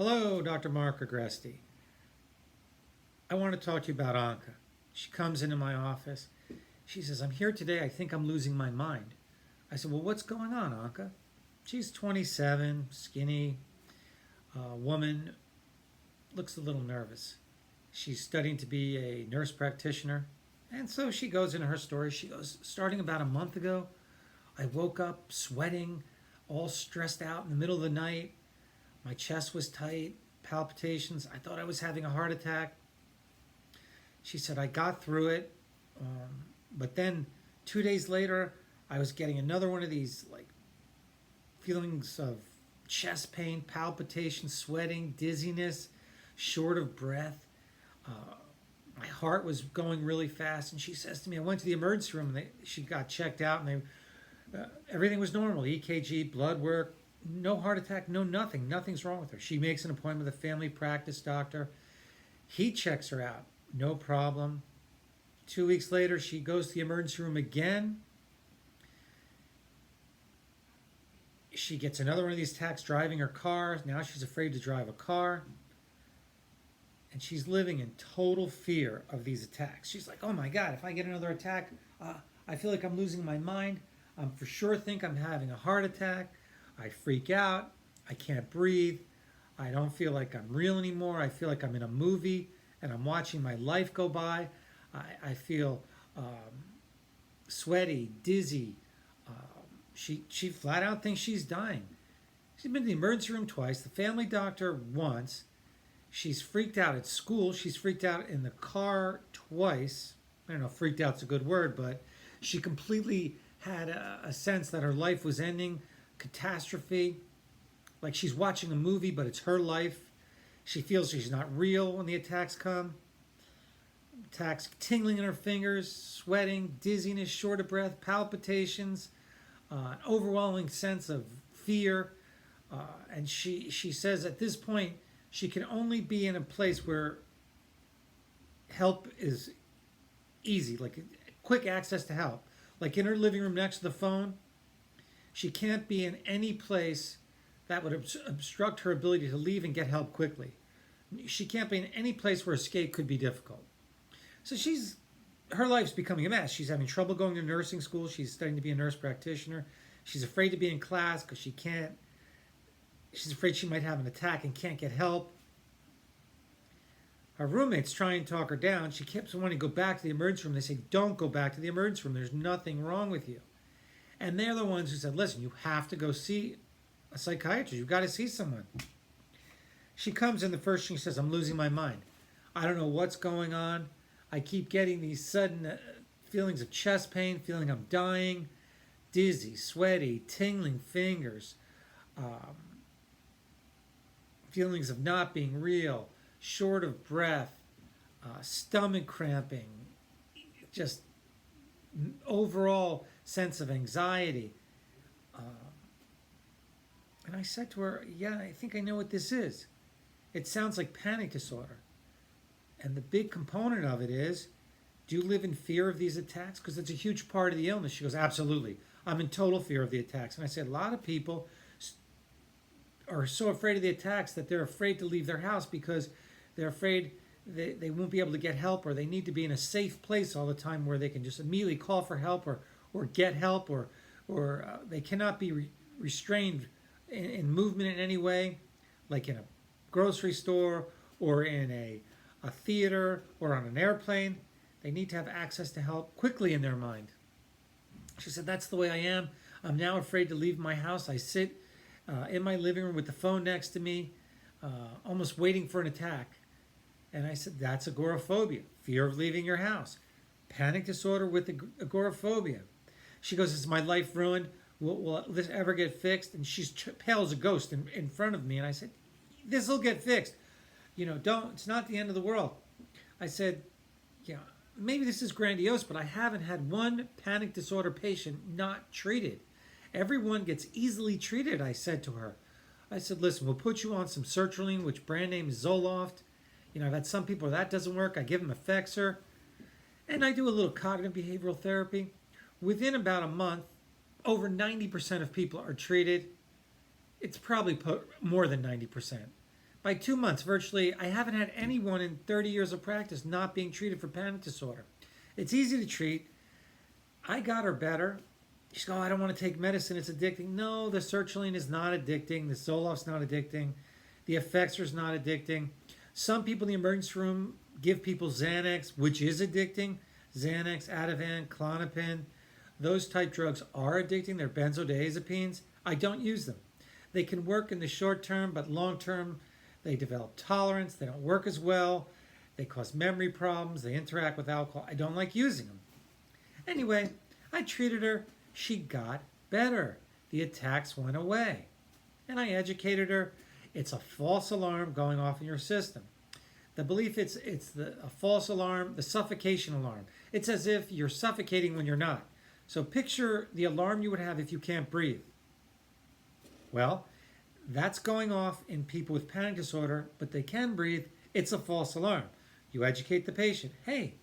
Hello, Dr. Mark Agresti. I want to talk to you about Anka. She comes into my office. She says, I'm here today. I think I'm losing my mind. I said, well, what's going on, Anka? She's 27, skinny, woman, looks a little nervous. She's studying to be a nurse practitioner. And so she goes into her story. She goes, starting about a month ago, I woke up sweating, all stressed out in the middle of the night. My chest was tight, palpitations. I thought I was having a heart attack. She said, I got through it. But then 2 days later, I was getting another one of these feelings of chest pain, palpitations, sweating, dizziness, short of breath. My heart was going really fast. And she says to me, I went to the emergency room and she got checked out and everything was normal. EKG, blood work, no heart attack, no nothing. Nothing's wrong with her. She makes an appointment with a family practice doctor. He checks her out. No problem. 2 weeks later, she goes to the emergency room again. She gets another one of these attacks driving her car. Now she's afraid to drive a car. And she's living in total fear of these attacks. She's like, oh my God, if I get another attack, I feel like I'm losing my mind. I for sure think I'm having a heart attack. I freak out. I can't breathe. I don't feel like I'm real anymore. I feel like I'm in a movie and I'm watching my life go by. I feel sweaty, dizzy. She flat out thinks she's dying. She's been to the emergency room twice, the family doctor once. She's freaked out at school. She's freaked out in the car twice. I don't know if freaked out's a good word, but she completely had a sense that her life was ending, catastrophe. Like she's watching a movie, but it's her life. She feels she's not real when the attacks come. Attacks tingling in her fingers, sweating, dizziness, short of breath, palpitations, an overwhelming sense of fear. And she says at this point, she can only be in a place where help is easy, like quick access to help. Like in her living room next to the phone, she can't be in any place that would obstruct her ability to leave and get help quickly. She can't be in any place where escape could be difficult. So her life's becoming a mess. She's having trouble going to nursing school. She's studying to be a nurse practitioner. She's afraid to be in class because she's afraid she might have an attack and can't get help. Her roommates try and talk her down. She keeps wanting to go back to the emergency room. They say, don't go back to the emergency room. There's nothing wrong with you. And they're the ones who said, listen, you have to go see a psychiatrist. You've got to see someone. She comes in, the first thing she says, I'm losing my mind. I don't know what's going on. I keep getting these sudden feelings of chest pain, feeling I'm dying, dizzy, sweaty, tingling fingers, feelings of not being real, short of breath, stomach cramping, just overall sense of anxiety. And I said to her, yeah, I think I know what this is. It sounds like panic disorder. And the big component of it is, do you live in fear of these attacks? Because it's a huge part of the illness. She goes, absolutely. I'm in total fear of the attacks. And I said, a lot of people are so afraid of the attacks that they're afraid to leave their house because they're afraid they won't be able to get help, or they need to be in a safe place all the time where they can just immediately call for help or get help, or they cannot be restrained in movement in any way, like in a grocery store or in a theater or on an airplane. They need to have access to help quickly in their mind. She said, that's the way I am. I'm now afraid to leave my house. I sit in my living room with the phone next to me, almost waiting for an attack. And I said, that's agoraphobia, fear of leaving your house. Panic disorder with agoraphobia. She goes, is my life ruined? Will this ever get fixed? And she's pale as a ghost in front of me. And I said, this will get fixed. It's not the end of the world. I said, yeah, maybe this is grandiose, but I haven't had one panic disorder patient not treated. Everyone gets easily treated, I said to her. I said, listen, we'll put you on some sertraline, which brand name is Zoloft. I've had some people where that doesn't work. I give them Effexor. And I do a little cognitive behavioral therapy. Within about a month, over 90% of people are treated. It's probably more than 90%. By 2 months, virtually, I haven't had anyone in 30 years of practice not being treated for panic disorder. It's easy to treat. I got her better. She's going, oh, I don't want to take medicine. It's addicting. No, the sertraline is not addicting. The Zoloft's not addicting. The Effexor's not addicting. Some people in the emergency room give people Xanax, which is addicting. Xanax, Ativan, Klonopin. Those type drugs are addicting. They're benzodiazepines. I don't use them. They can work in the short term, but long term, they develop tolerance. They don't work as well. They cause memory problems. They interact with alcohol. I don't like using them. Anyway, I treated her. She got better. The attacks went away. And I educated her. It's a false alarm going off in your system. The belief it's a false alarm, the suffocation alarm. It's as if you're suffocating when you're not. So picture the alarm you would have if you can't breathe. Well, that's going off in people with panic disorder, but they can breathe. It's a false alarm. You educate the patient. Hey,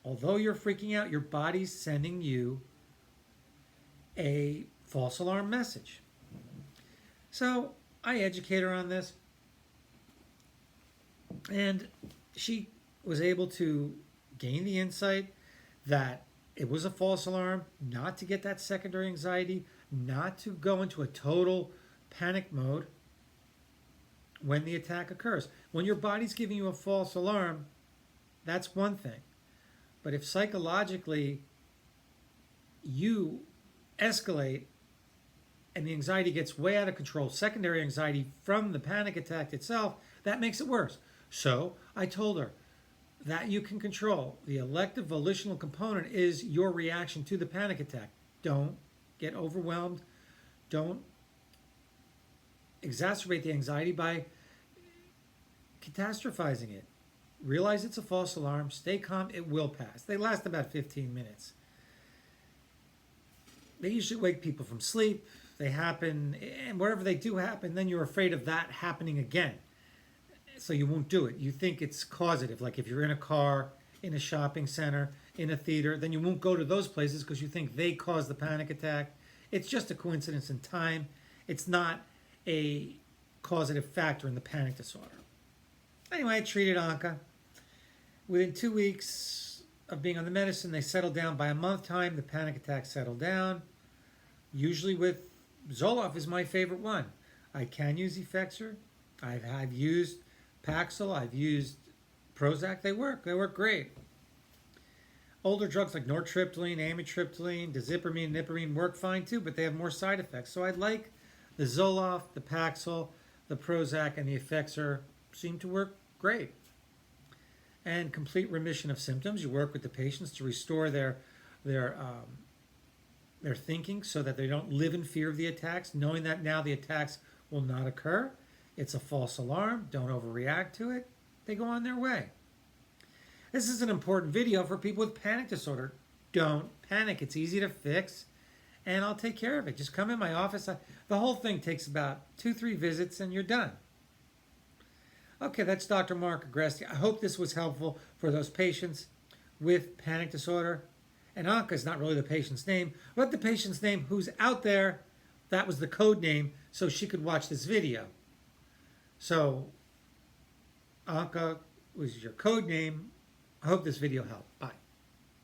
although you're freaking out, your body's sending you a false alarm message. So I educate her on this. And she was able to gain the insight that it was a false alarm, not to get that secondary anxiety, not to go into a total panic mode when the attack occurs. When your body's giving you a false alarm, that's one thing. But if psychologically you escalate and the anxiety gets way out of control, secondary anxiety from the panic attack itself, that makes it worse. So I told her that you can control. The elective volitional component is your reaction to the panic attack. Don't get overwhelmed. Don't exacerbate the anxiety by catastrophizing it. Realize it's a false alarm. Stay calm. It will pass. They last about 15 minutes. They usually wake people from sleep. They happen, and wherever they do happen, then you're afraid of that happening again. So you won't do it. You think it's causative. Like if you're in a car, in a shopping center, in a theater, then you won't go to those places because you think they caused the panic attack. It's just a coincidence in time. It's not a causative factor in the panic disorder. Anyway, I treated Anka. Within 2 weeks of being on the medicine, they settled down. By a month time, the panic attack settled down. Usually with Zoloft is my favorite one. I can use Effexor. I've used Paxil. I've used Prozac. They work. They work great. Older drugs like nortriptyline, amitriptyline, diazepamine, nipamine work fine too, but they have more side effects. So I'd like the Zoloft, the Paxil, the Prozac, and the Effexor seem to work great. And complete remission of symptoms. You work with the patients to restore their thinking so that they don't live in fear of the attacks, knowing that now the attacks will not occur. It's a false alarm. Don't overreact to it. They go on their way. This is an important video for people with panic disorder. Don't panic. It's easy to fix, and I'll take care of it. Just come in my office. The whole thing takes about 2-3 visits, and you're done. Okay, that's Dr. Mark Agresti. I hope this was helpful for those patients with panic disorder. And Anka is not really the patient's name, but the patient's name who's out there. That was the code name, so she could watch this video. So, Anka was your code name. I hope this video helped. Bye.